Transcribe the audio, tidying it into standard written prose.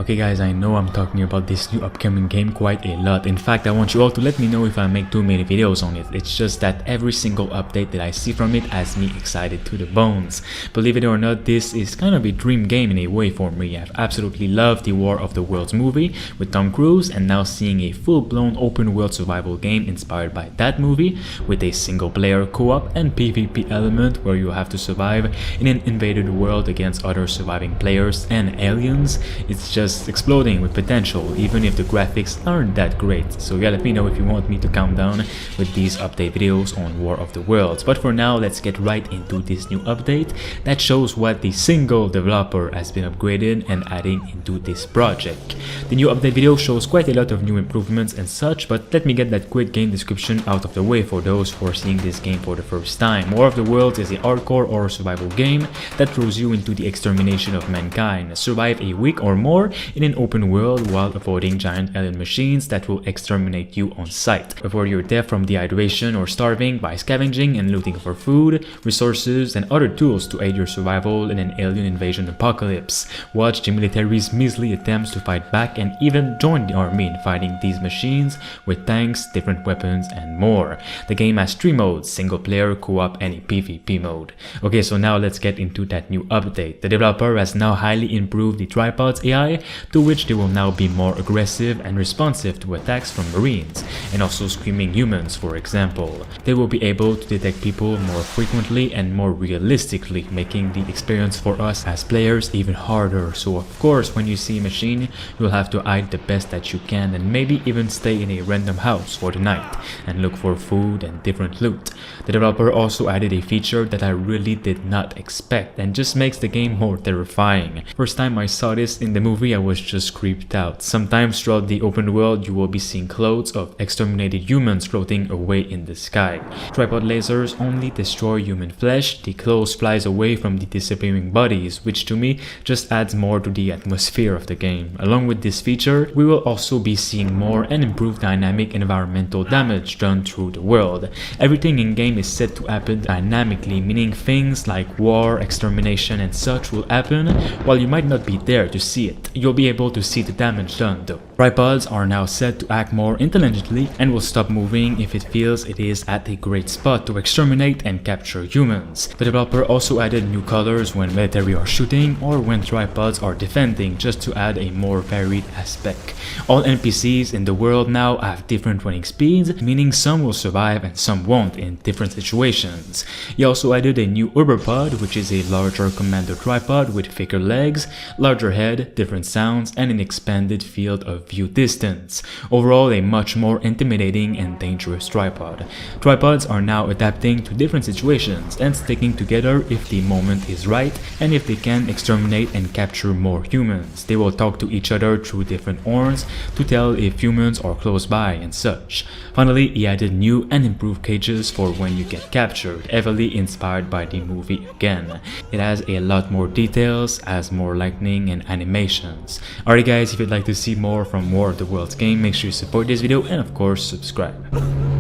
Okay guys, I know I'm talking about this new upcoming game quite a lot. In fact, I want you all to let me know if I make too many videos on it. It's just that every single update that I see from it has me excited to the bones. Believe it or not, this is kind of a dream game in a way for me. I've absolutely loved the War of the Worlds movie with Tom Cruise, and now seeing a full-blown open world survival game inspired by that movie with a single player co-op and PvP element where you have to survive in an invaded world against other surviving players and aliens. It's just exploding with potential, even if the graphics aren't that great. So yeah, let me know if you want me to calm down with these update videos on War of the Worlds. But for now, let's get right into this new update that shows what the single developer has been upgraded and adding into this project. The new update video shows quite a lot of new improvements and such, but let me get that quick game description out of the way for those who are seeing this game for the first time. War of the Worlds is a hardcore or survival game that throws you into the extermination of mankind. Survive a week or more in an open world while avoiding giant alien machines that will exterminate you on sight. Avoid your death from dehydration or starving by scavenging and looting for food, resources, and other tools to aid your survival in an alien invasion apocalypse. Watch the military's measly attempts to fight back and even join the army in fighting these machines with tanks, different weapons, and more. The game has 3 modes: single player, co-op, and a PvP mode. Okay, so now let's get into that new update. The developer has now highly improved the tripod's AI, to which they will now be more aggressive and responsive to attacks from marines, and also screaming humans, for example. They will be able to detect people more frequently and more realistically, making the experience for us as players even harder. So of course, when you see a machine, you'll have to hide the best that you can and maybe even stay in a random house for the night and look for food and different loot. The developer also added a feature that I really did not expect and just makes the game more terrifying. First time I saw this in the movie, I was just creeped out. Sometimes throughout the open world, you will be seeing clouds of exterminated humans floating away in the sky. Tripod lasers only destroy human flesh. The clothes flies away from the disappearing bodies, which to me just adds more to the atmosphere of the game. Along with this feature, we will also be seeing more and improved dynamic environmental damage done through the world. Everything in game is set to happen dynamically, meaning things like war, extermination, and such will happen while you might not be there to see it. You'll be able to see the damage done though. Tripods are now set to act more intelligently and will stop moving if it feels it is at a great spot to exterminate and capture humans. The developer also added new colors when military are shooting or when tripods are defending, just to add a more varied aspect. All NPCs in the world now have different running speeds, meaning some will survive and some won't in different situations. He also added a new Uberpod, which is a larger commander tripod with thicker legs, larger head, different sounds, and an expanded field of view distance. Overall, a much more intimidating and dangerous tripod. Tripods are now adapting to different situations and sticking together if the moment is right and if they can exterminate and capture more humans. They will talk to each other through different horns to tell if humans are close by and such. Finally, he added new and improved cages for when you get captured, heavily inspired by the movie again. It has a lot more details, has more lightning and animations. Alright guys, if you'd like to see more from War of the Worlds game, make sure you support this video and of course subscribe.